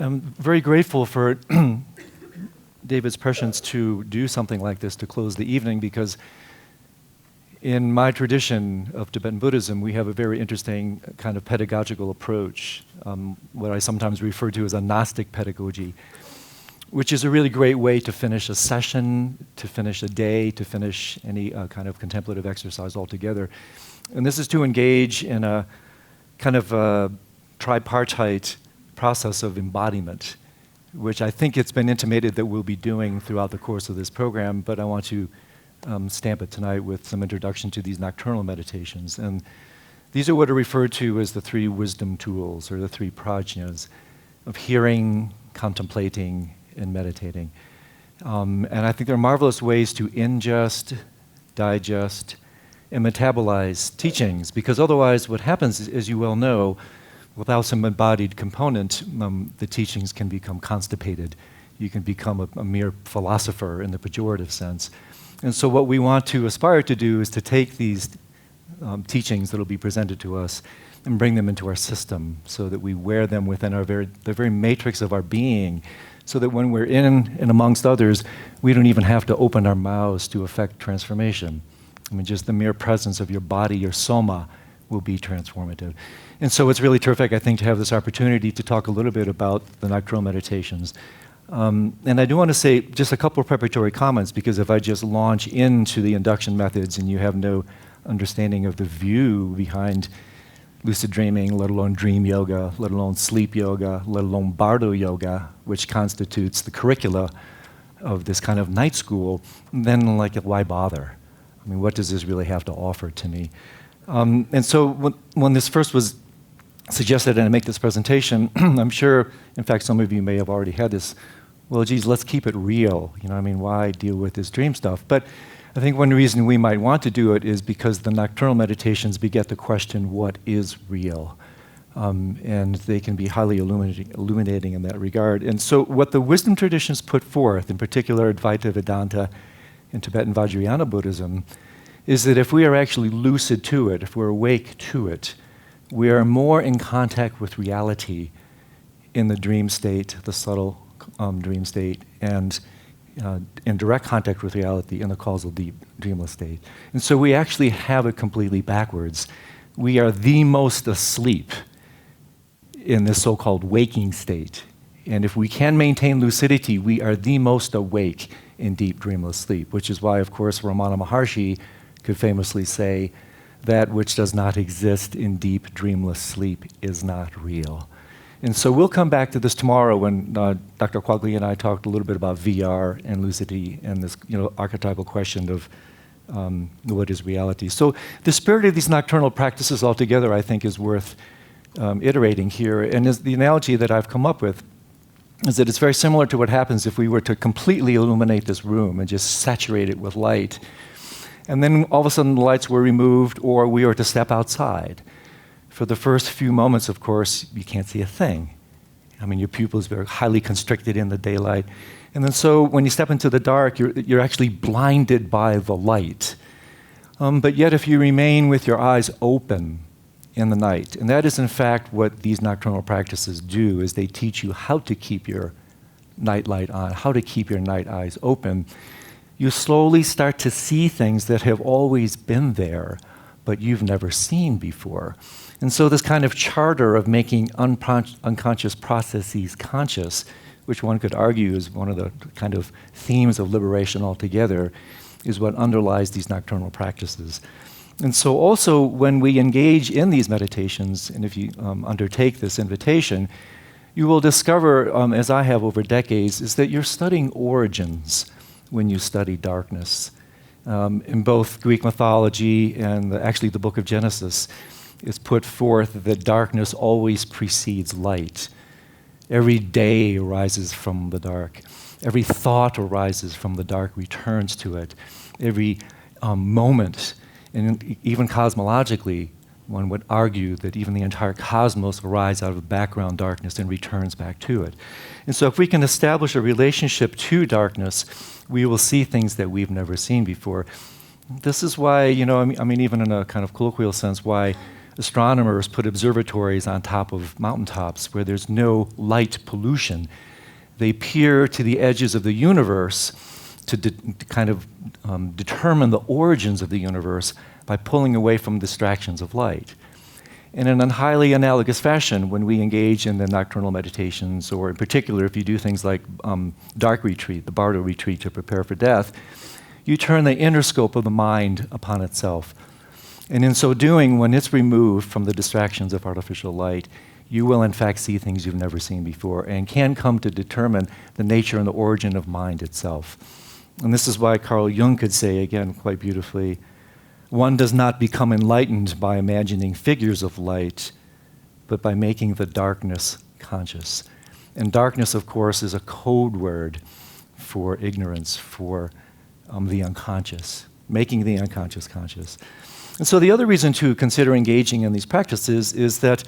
I'm very grateful for David's prescience to do something like this to close the evening, because in my tradition of Tibetan Buddhism, we have a very interesting kind of pedagogical approach, what I sometimes refer to as a Gnostic pedagogy, which is a really great way to finish a session, to finish a day, to finish any kind of contemplative exercise altogether. And this is to engage in a kind of a tripartite process of embodiment, which I think it's been intimated that we'll be doing throughout the course of this program, but I want to stamp it tonight with some introduction to these nocturnal meditations. And these are what are referred to as the three wisdom tools, or the three prajnas, of hearing, contemplating, and meditating. And I think they're marvelous ways to ingest, digest, and metabolize teachings, because otherwise what happens is, as you well know, without some embodied component, the teachings can become constipated. You can become a mere philosopher in the pejorative sense. And so what we want to aspire to do is to take these teachings that will be presented to us and bring them into our system, so that we wear them within the very matrix of our being, so that when we're in and amongst others, we don't even have to open our mouths to affect transformation. I mean, just the mere presence of your body, your soma, will be transformative. And so it's really terrific, I think, to have this opportunity to talk a little bit about the nocturnal meditations. And I do want to say just a couple of preparatory comments, because if I just launch into the induction methods and you have no understanding of the view behind lucid dreaming, let alone dream yoga, let alone sleep yoga, let alone bardo yoga, which constitutes the curricula of this kind of night school, then why bother? I mean, what does this really have to offer to me? And so when this first was suggested and I make this presentation, I'm sure, in fact, some of you may have already had this, well, geez, let's keep it real. Why deal with this dream stuff? But I think one reason we might want to do it is because the nocturnal meditations beget the question, what is real? And they can be highly illuminating in that regard. And so what the wisdom traditions put forth, in particular Advaita Vedanta and Tibetan Vajrayana Buddhism, is that if we are actually lucid to it, if we're awake to it, we are more in contact with reality in the dream state, the subtle dream state, and in direct contact with reality in the causal deep dreamless state. And so we actually have it completely backwards. We are the most asleep in this so-called waking state. And if we can maintain lucidity, we are the most awake in deep dreamless sleep, which is why, of course, Ramana Maharshi could famously say, that which does not exist in deep dreamless sleep is not real. And so we'll come back to this tomorrow when Dr. Quagli and I talked a little bit about VR and lucidity and this archetypal question of what is reality. So the spirit of these nocturnal practices altogether, I think, is worth iterating here. And the analogy that I've come up with is that it's very similar to what happens if we were to completely illuminate this room and just saturate it with light. And then all of a sudden the lights were removed, or we were to step outside. For the first few moments, of course, you can't see a thing. Your pupils are highly constricted in the daylight. And then so when you step into the dark, you're actually blinded by the light. But yet if you remain with your eyes open in the night, and that is in fact what these nocturnal practices do, is they teach you how to keep your night light on, how to keep your night eyes open, you slowly start to see things that have always been there, but you've never seen before. And so this kind of charter of making unconscious processes conscious, which one could argue is one of the kind of themes of liberation altogether, is what underlies these nocturnal practices. And so also when we engage in these meditations, and if you undertake this invitation, you will discover, as I have over decades, is that you're studying origins when you study darkness. In both Greek mythology and actually the book of Genesis, it's put forth that darkness always precedes light. Every day arises from the dark. Every thought arises from the dark, returns to it. Every moment, and even cosmologically, one would argue that even the entire cosmos arises out of background darkness and returns back to it. And so if we can establish a relationship to darkness, we will see things that we've never seen before. This is why, even in a kind of colloquial sense, why astronomers put observatories on top of mountaintops where there's no light pollution. They peer to the edges of the universe to kind of determine the origins of the universe by pulling away from distractions of light. And in a highly analogous fashion, when we engage in the nocturnal meditations, or in particular, if you do things like dark retreat, the Bardo retreat to prepare for death, you turn the inner scope of the mind upon itself. And in so doing, when it's removed from the distractions of artificial light, you will in fact see things you've never seen before and can come to determine the nature and the origin of mind itself. And this is why Carl Jung could say, again, quite beautifully, one does not become enlightened by imagining figures of light, but by making the darkness conscious. And darkness, of course, is a code word for ignorance, for the unconscious, making the unconscious conscious. And so the other reason to consider engaging in these practices is that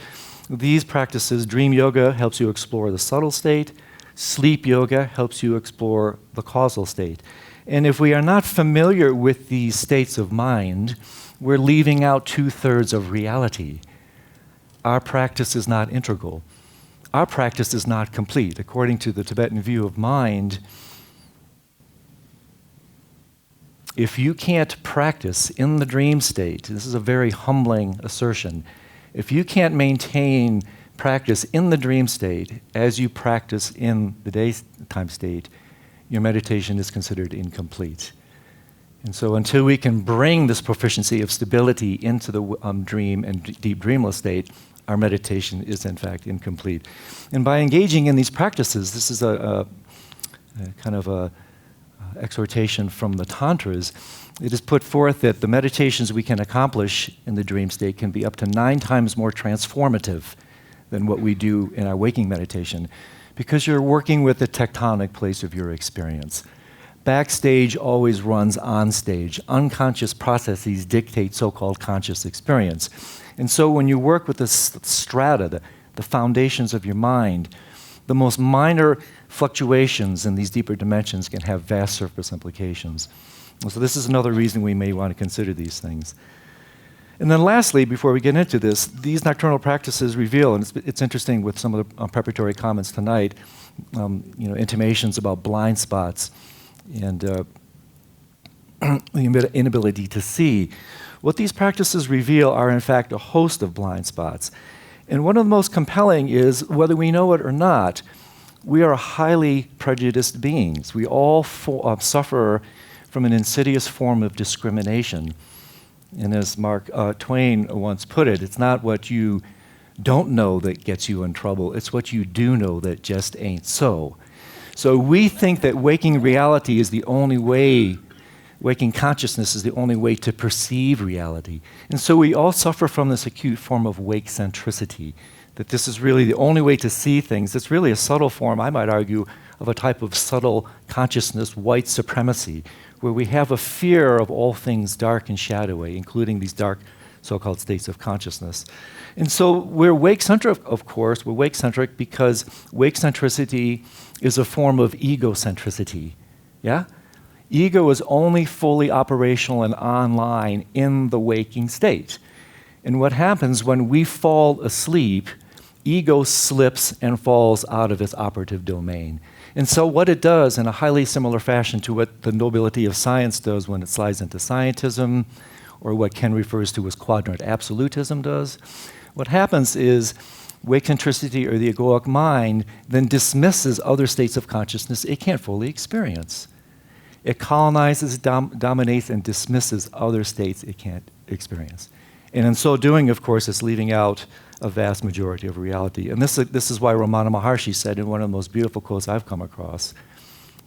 these practices, dream yoga helps you explore the subtle state, sleep yoga helps you explore the causal state. And if we are not familiar with these states of mind, we're leaving out 2/3 of reality. Our practice is not integral. Our practice is not complete. According to the Tibetan view of mind, if you can't practice in the dream state, this is a very humbling assertion, if you can't maintain practice in the dream state as you practice in the daytime state, your meditation is considered incomplete. And so until we can bring this proficiency of stability into the dream and deep dreamless state, our meditation is in fact incomplete. And by engaging in these practices, this is a kind of a exhortation from the Tantras, it is put forth that the meditations we can accomplish in the dream state can be up to 9 times more transformative than what we do in our waking meditation, because you're working with the tectonic place of your experience. Backstage always runs on stage. Unconscious processes dictate so-called conscious experience. And so when you work with the strata, the foundations of your mind, the most minor fluctuations in these deeper dimensions can have vast surface implications. And so this is another reason we may want to consider these things. And then lastly, before we get into this, these nocturnal practices reveal, and it's interesting with some of the preparatory comments tonight, intimations about blind spots and the inability to see. What these practices reveal are in fact a host of blind spots. And one of the most compelling is, whether we know it or not, we are highly prejudiced beings. We all suffer from an insidious form of discrimination. And as Mark Twain once put it, it's not what you don't know that gets you in trouble, it's what you do know that just ain't so. So we think that waking reality is the only way, waking consciousness is the only way to perceive reality. And so we all suffer from this acute form of wake centricity, that this is really the only way to see things. It's really a subtle form, I might argue, of a type of subtle consciousness, white supremacy, where we have a fear of all things dark and shadowy, including these dark so-called states of consciousness. And so we're wake-centric, of course. We're wake-centric because wake-centricity is a form of egocentricity, yeah? Ego is only fully operational and online in the waking state. And what happens when we fall asleep, ego slips and falls out of its operative domain. And so what it does, in a highly similar fashion to what the nobility of science does when it slides into scientism, or what Ken refers to as quadrant absolutism does, what happens is wake-centricity, or the egoic mind, then dismisses other states of consciousness it can't fully experience. It colonizes, dominates, and dismisses other states it can't experience. And in so doing, of course, it's leaving out a vast majority of reality. And this is why Ramana Maharshi said in one of the most beautiful quotes I've come across,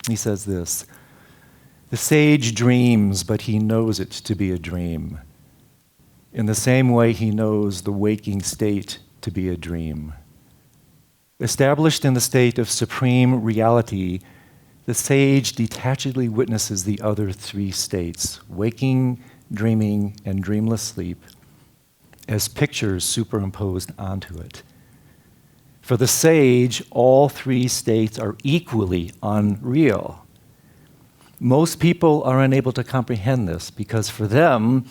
he says this: "The sage dreams, but he knows it to be a dream. In the same way he knows the waking state to be a dream. Established in the state of supreme reality, the sage detachedly witnesses the other 3 states, waking, dreaming, and dreamless sleep, as pictures superimposed onto it. For the sage, all 3 states are equally unreal. Most people are unable to comprehend this because for them,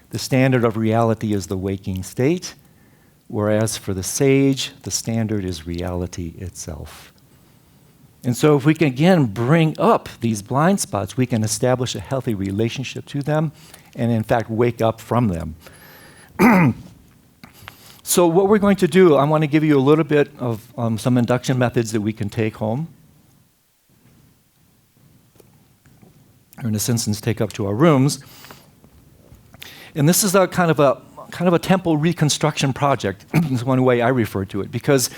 the standard of reality is the waking state, whereas for the sage, the standard is reality itself. And so if we can again bring up these blind spots, we can establish a healthy relationship to them and in fact wake up from them. So what we're going to do, I want to give you a little bit of some induction methods that we can take home. Or in a sense, take up to our rooms. And this is a kind of a temple reconstruction project. Is one way I refer to it, because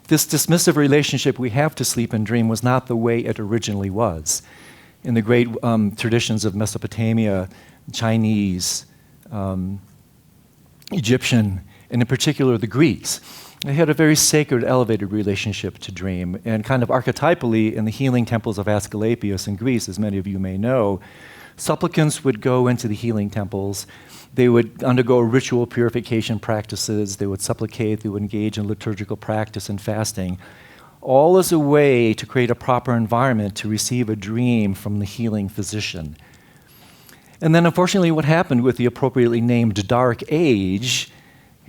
this dismissive relationship we have to sleep and dream was not the way it originally was. In the great traditions of Mesopotamia, Chinese, Egyptian, and in particular the Greeks, they had a very sacred, elevated relationship to dream. And kind of archetypally, in the healing temples of Asclepius in Greece, as many of you may know, supplicants would go into the healing temples. They would undergo ritual purification practices. They would supplicate. They would engage in liturgical practice and fasting, all as a way to create a proper environment to receive a dream from the healing physician. And then, unfortunately, what happened with the appropriately named Dark Age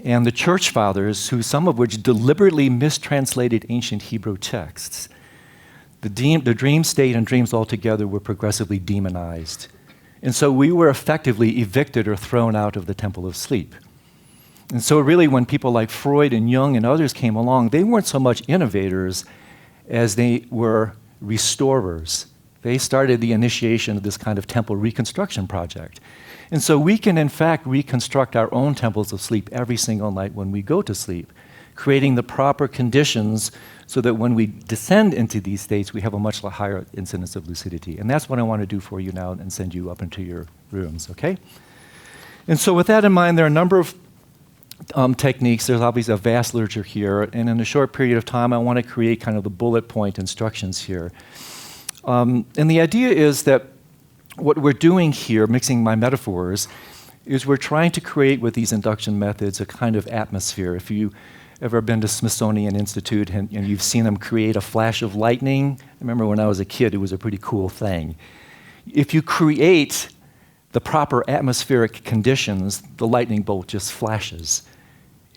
and the church fathers, who some of which deliberately mistranslated ancient Hebrew texts, the dream state and dreams altogether were progressively demonized. And so we were effectively evicted or thrown out of the temple of sleep. And so really when people like Freud and Jung and others came along, they weren't so much innovators as they were restorers. They started the initiation of this kind of temple reconstruction project. And so we can, in fact, reconstruct our own temples of sleep every single night when we go to sleep, creating the proper conditions so that when we descend into these states, we have a much higher incidence of lucidity. And that's what I want to do for you now and send you up into your rooms, okay? And so with that in mind, there are a number of techniques. There's obviously a vast literature here. And in a short period of time, I want to create kind of the bullet point instructions here. And the idea is that what we're doing here, mixing my metaphors, is we're trying to create with these induction methods a kind of atmosphere. If you ever been to Smithsonian Institute and you've seen them create a flash of lightning, I remember when I was a kid, it was a pretty cool thing. If you create the proper atmospheric conditions, the lightning bolt just flashes.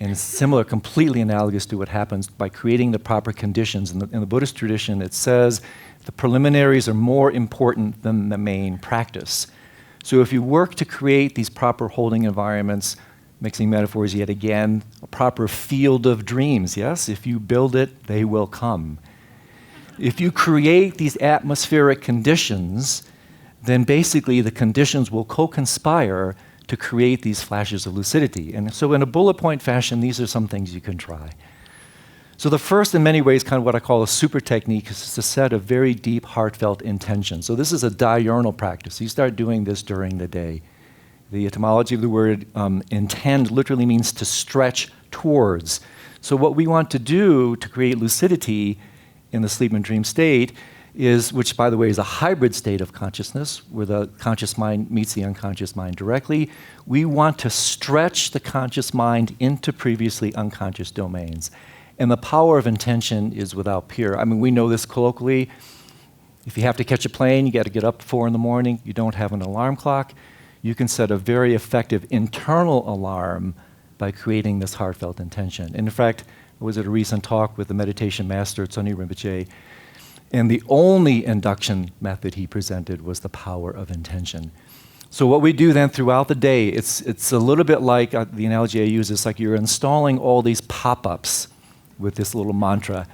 And it's similar, completely analogous to what happens by creating the proper conditions. In the Buddhist tradition, it says the preliminaries are more important than the main practice. So if you work to create these proper holding environments, mixing metaphors yet again, a proper field of dreams, yes? If you build it, they will come. If you create these atmospheric conditions, then basically the conditions will co-conspire to create these flashes of lucidity. And so in a bullet point fashion, these are some things you can try. So the first, in many ways, kind of what I call a super technique, is to set a very deep, heartfelt intention. So this is a diurnal practice. You start doing this during the day. The etymology of the word intend literally means to stretch towards. So what we want to do to create lucidity in the sleep and dream state is, which by the way is a hybrid state of consciousness, where the conscious mind meets the unconscious mind directly, we want to stretch the conscious mind into previously unconscious domains. And the power of intention is without peer. I mean, we know this colloquially. If you have to catch a plane, you got to get up at 4 in the morning, you don't have an alarm clock, you can set a very effective internal alarm by creating this heartfelt intention. And in fact, I was at a recent talk with the meditation master, Tsoni Rinpoche, and the only induction method he presented was the power of intention. So what we do then throughout the day, it's a little bit like, the analogy I use is like you're installing all these pop-ups with this little mantra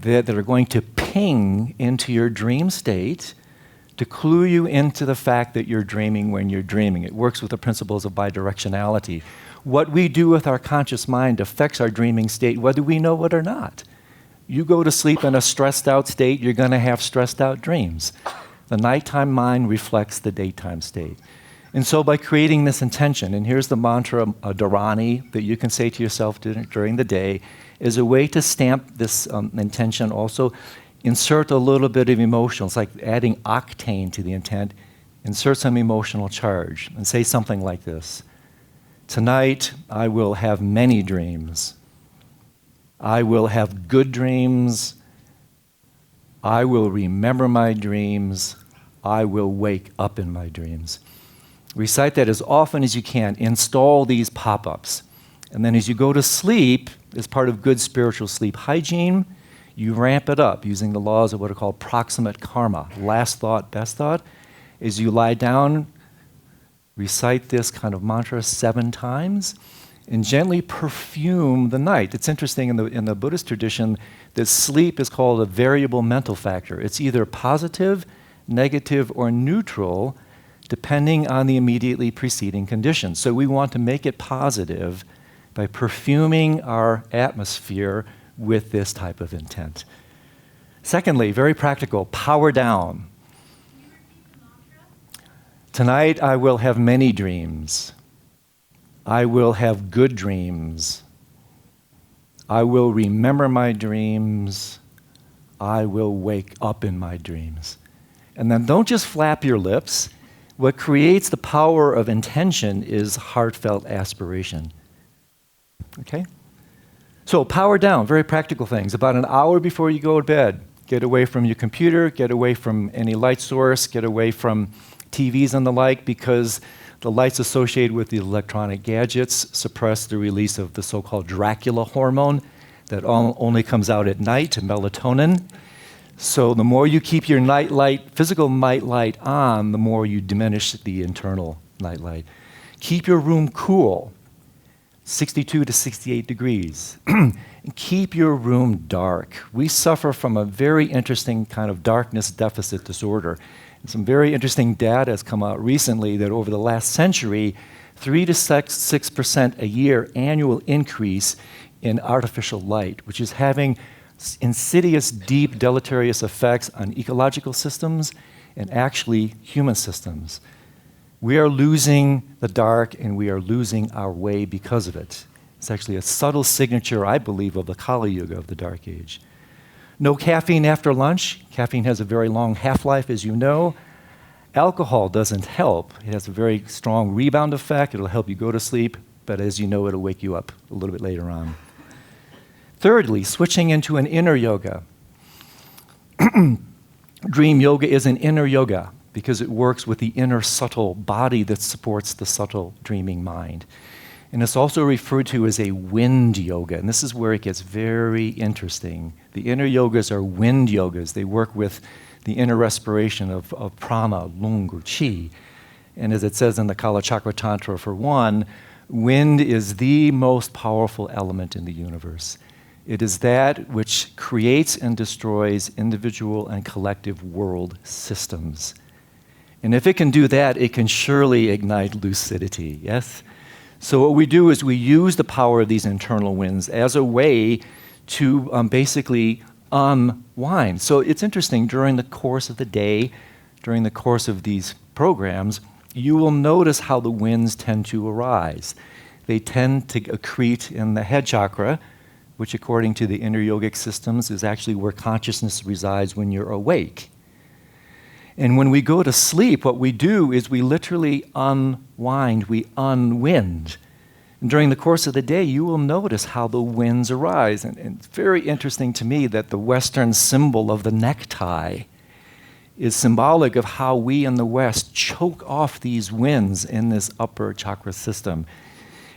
that are going to ping into your dream state to clue you into the fact that you're dreaming when you're dreaming. It works with the principles of bidirectionality. What we do with our conscious mind affects our dreaming state, whether we know it or not. You go to sleep in a stressed out state, you're going to have stressed out dreams. The nighttime mind reflects the daytime state. And so by creating this intention, and here's the mantra, a dharani, that you can say to yourself during the day, is a way to stamp this intention also. Insert a little bit of emotion. It's like adding octane to the intent. Insert some emotional charge and say something like this. Tonight, I will have many dreams. I will have good dreams. I will remember my dreams. I will wake up in my dreams. Recite that as often as you can. Install these pop-ups. And then as you go to sleep, as part of good spiritual sleep hygiene, you ramp it up using the laws of what are called proximate karma, last thought, best thought. As you lie down, recite this kind of mantra 7 times and gently perfume the night. It's interesting in the Buddhist tradition that sleep is called a variable mental factor. It's either positive, negative, or neutral depending on the immediately preceding conditions. So we want to make it positive by perfuming our atmosphere with this type of intent. Secondly, very practical, power down. Tonight I will have many dreams. I will have good dreams. I will remember my dreams. I will wake up in my dreams. And then don't just flap your lips. What creates the power of intention is heartfelt aspiration. Okay? So power down, very practical things. About an hour before you go to bed, get away from your computer, get away from any light source, get away from TVs and the like, because the lights associated with the electronic gadgets suppress the release of the so-called Dracula hormone that only comes out at night, melatonin. So the more you keep your night light, physical night light on, the more you diminish the internal night light. Keep your room cool, 62 to 68 degrees. And keep your room dark. We suffer from a very interesting kind of darkness deficit disorder. Some very interesting data has come out recently that over the last century, 3 to 6% a year annual increase in artificial light, which is having insidious, deep, deleterious effects on ecological systems and actually human systems. We are losing the dark and we are losing our way because of it. It's actually a subtle signature, I believe, of the Kali Yuga, of the Dark Age. No caffeine after lunch. Caffeine has a very long half-life, as you know. Alcohol doesn't help. It has a very strong rebound effect. It'll help you go to sleep, but as you know, it'll wake you up a little bit later on. Thirdly, switching into an inner yoga. Dream yoga is an inner yoga because it works with the inner subtle body that supports the subtle dreaming mind. And it's also referred to as a wind yoga, and this is where it gets very interesting. The inner yogas are wind yogas. They work with the inner respiration of prana, lung, or chi. And as it says in the Kala Chakra Tantra, for one, wind is the most powerful element in the universe. It is that which creates and destroys individual and collective world systems. And if it can do that, it can surely ignite lucidity, yes? So what we do is we use the power of these internal winds as a way to basically unwind. So it's interesting, during the course of the day, during the course of these programs, you will notice how the winds tend to arise. They tend to accrete in the head chakra, which according to the inner yogic systems is actually where consciousness resides when you're awake. And when we go to sleep, what we do is we literally unwind, we unwind. And during the course of the day, you will notice how the winds arise. And it's very interesting to me that the Western symbol of the necktie is symbolic of how we in the West choke off these winds in this upper chakra system.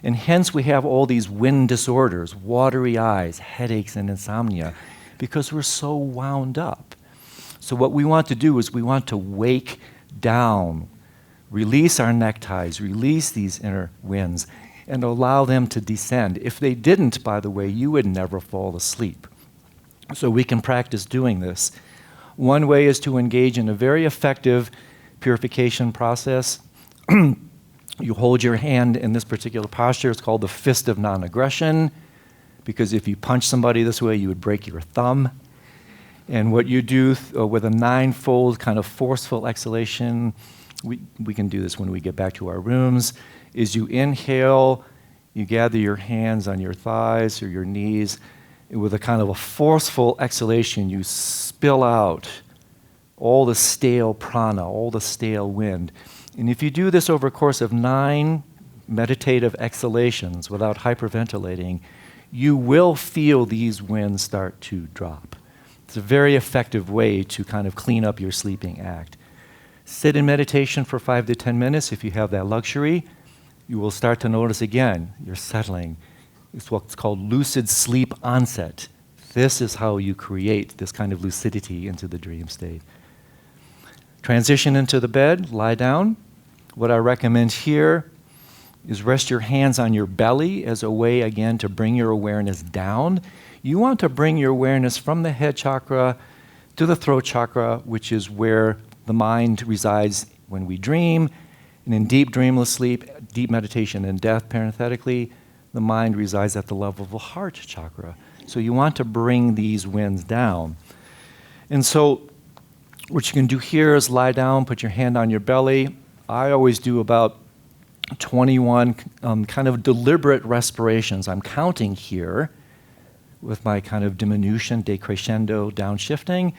And hence we have all these wind disorders, watery eyes, headaches, and insomnia, because we're so wound up. So what we want to do is we want to wake down, release our neckties, release these inner winds, and allow them to descend. If they didn't, by the way, you would never fall asleep. So we can practice doing this. One way is to engage in a very effective purification process. You hold your hand in this particular posture. It's called the fist of non-aggression, because if you punch somebody this way, you would break your thumb. And what you do with a 9-fold kind of forceful exhalation, we can do this when we get back to our rooms, is you inhale, you gather your hands on your thighs or your knees, and with a kind of a forceful exhalation, you spill out all the stale prana, all the stale wind. And if you do this over a course of 9 meditative exhalations without hyperventilating, you will feel these winds start to drop. It's a very effective way to kind of clean up your sleeping act. Sit in meditation for 5 to 10 minutes if you have that luxury. You will start to notice again, you're settling. It's what's called lucid sleep onset. This is how you create this kind of lucidity into the dream state. Transition into the bed, lie down. What I recommend here is rest your hands on your belly as a way, again, to bring your awareness down. You want to bring your awareness from the head chakra to the throat chakra, which is where the mind resides when we dream. And in deep dreamless sleep, deep meditation and death, parenthetically, the mind resides at the level of the heart chakra. So you want to bring these winds down. And so what you can do here is lie down, put your hand on your belly. I always do about 21 kind of deliberate respirations. I'm counting here with my kind of diminution, decrescendo, downshifting,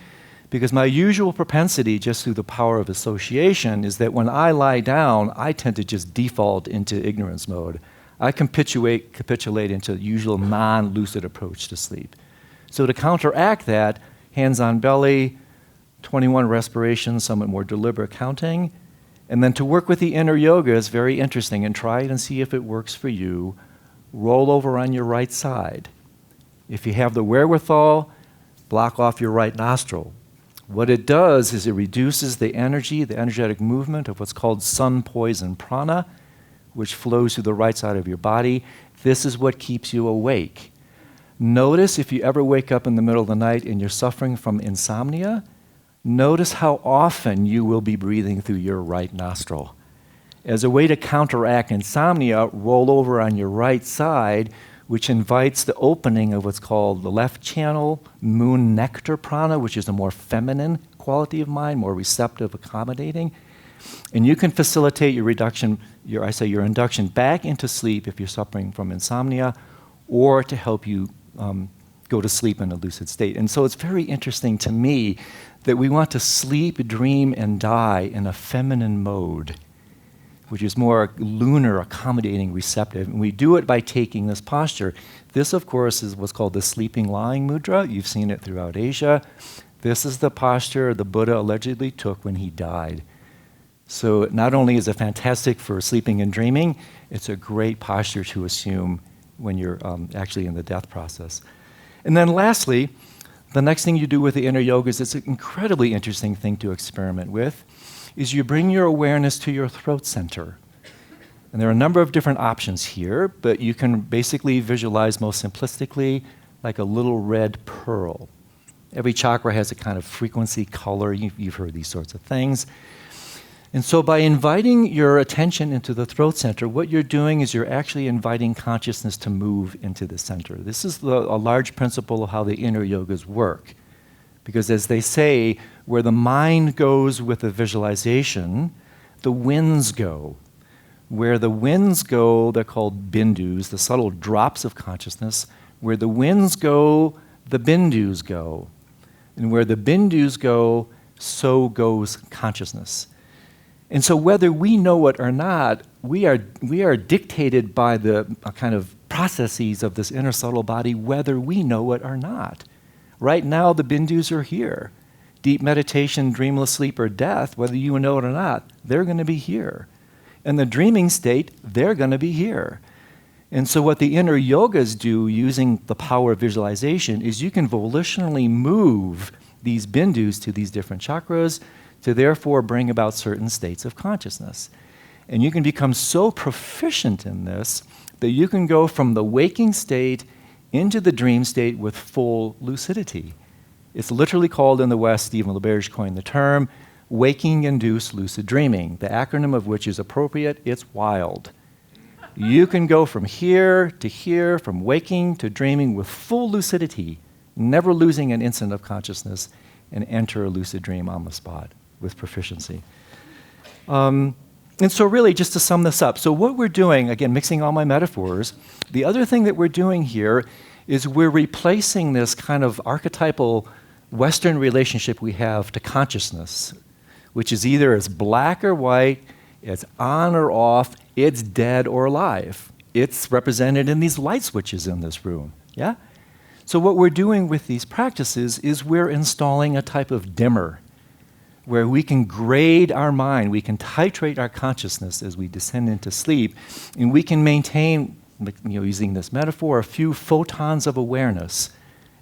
because my usual propensity, just through the power of association, is that when I lie down, I tend to just default into ignorance mode. I capitulate into the usual non-lucid approach to sleep. So to counteract that, hands on belly, 21 respirations, somewhat more deliberate counting. And then to work with the inner yoga is very interesting, and try it and see if it works for you. Roll over on your right side. If you have the wherewithal, block off your right nostril. What it does is it reduces the energy, the energetic movement of what's called sun poison prana, which flows through the right side of your body. This is what keeps you awake. Notice if you ever wake up in the middle of the night and you're suffering from insomnia, notice how often you will be breathing through your right nostril. As a way to counteract insomnia, roll over on your right side, which invites the opening of what's called the left channel, moon nectar prana, which is a more feminine quality of mind, more receptive, accommodating. And you can facilitate your your induction back into sleep if you're suffering from insomnia, or to help you go to sleep in a lucid state. And so it's very interesting to me that we want to sleep, dream, and die in a feminine mode, which is more lunar, accommodating, receptive. And we do it by taking this posture. This, of course, is what's called the sleeping lying mudra. You've seen it throughout Asia. This is the posture the Buddha allegedly took when he died. So not only is it fantastic for sleeping and dreaming, it's a great posture to assume when you're actually in the death process. And then lastly, the next thing you do with the inner yogas, it's an incredibly interesting thing to experiment with, is you bring your awareness to your throat center. And there are a number of different options here, but you can basically visualize most simplistically like a little red pearl. Every chakra has a kind of frequency, color. You've heard these sorts of things. And so by inviting your attention into the throat center, what you're doing is you're actually inviting consciousness to move into the center. This is a large principle of how the inner yogas work. Because as they say, where the mind goes with the visualization, the winds go. Where the winds go, they're called bindus, the subtle drops of consciousness. Where the winds go, the bindus go. And where the bindus go, so goes consciousness. And so whether we know it or not, we are dictated by the kind of processes of this inner subtle body, whether we know it or not. Right now, the bindus are here. Deep meditation, dreamless sleep, or death, whether you know it or not, they're going to be here. In the dreaming state, they're going to be here. And so what the inner yogas do using the power of visualization is you can volitionally move these bindus to these different chakras to therefore bring about certain states of consciousness. And you can become so proficient in this that you can go from the waking state into the dream state with full lucidity. It's literally called in the West, Stephen LaBerge coined the term, waking-induced lucid dreaming, the acronym of which is appropriate, it's WILD. You can go from here, from waking to dreaming with full lucidity, never losing an instant of consciousness, and enter a lucid dream on the spot with proficiency. And so really, just to sum this up, so what we're doing, again, mixing all my metaphors, the other thing that we're doing here is we're replacing this kind of archetypal Western relationship we have to consciousness, which is either as black or white, it's on or off, it's dead or alive. It's represented in these light switches in this room, yeah? So what we're doing with these practices is we're installing a type of dimmer where we can grade our mind, we can titrate our consciousness as we descend into sleep, and we can maintain using this metaphor, a few photons of awareness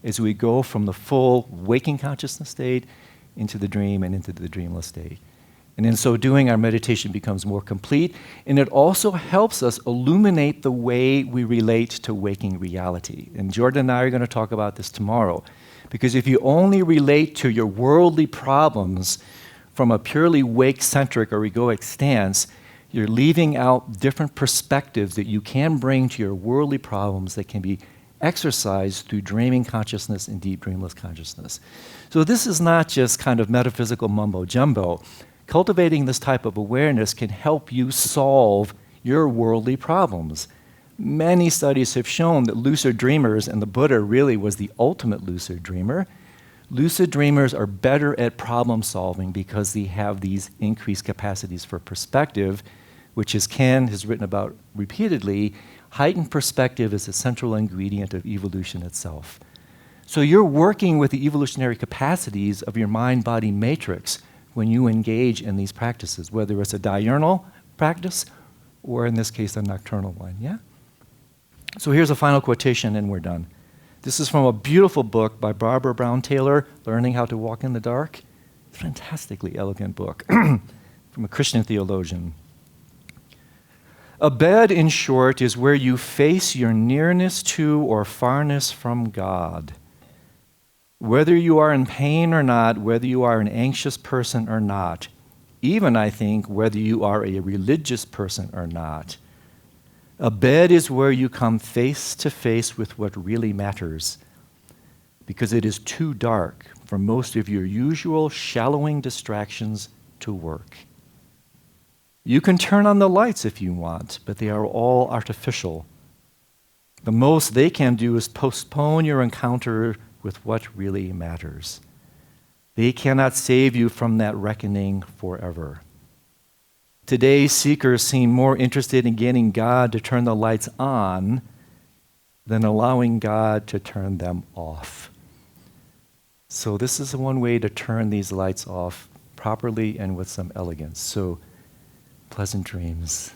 as we go from the full waking consciousness state into the dream and into the dreamless state. And in so doing, our meditation becomes more complete, and it also helps us illuminate the way we relate to waking reality. And Jordan and I are going to talk about this tomorrow, because if you only relate to your worldly problems from a purely wake-centric or egoic stance, you're leaving out different perspectives that you can bring to your worldly problems that can be exercised through dreaming consciousness and deep dreamless consciousness. So this is not just kind of metaphysical mumbo-jumbo. Cultivating this type of awareness can help you solve your worldly problems. Many studies have shown that lucid dreamers, and the Buddha really was the ultimate lucid dreamer, lucid dreamers are better at problem solving because they have these increased capacities for perspective, which, as Ken has written about repeatedly, heightened perspective is a central ingredient of evolution itself. So you're working with the evolutionary capacities of your mind-body matrix when you engage in these practices, whether it's a diurnal practice or, in this case, a nocturnal one, yeah? So here's a final quotation and we're done. This is from a beautiful book by Barbara Brown Taylor, Learning How to Walk in the Dark. Fantastically elegant book from a Christian theologian. A bed, in short, is where you face your nearness to or farness from God. Whether you are in pain or not, whether you are an anxious person or not, even, I think, whether you are a religious person or not, a bed is where you come face to face with what really matters, because it is too dark for most of your usual shallowing distractions to work. You can turn on the lights if you want, but they are all artificial. The most they can do is postpone your encounter with what really matters. They cannot save you from that reckoning forever. Today's seekers seem more interested in getting God to turn the lights on than allowing God to turn them off. So this is one way to turn these lights off properly and with some elegance. So pleasant dreams.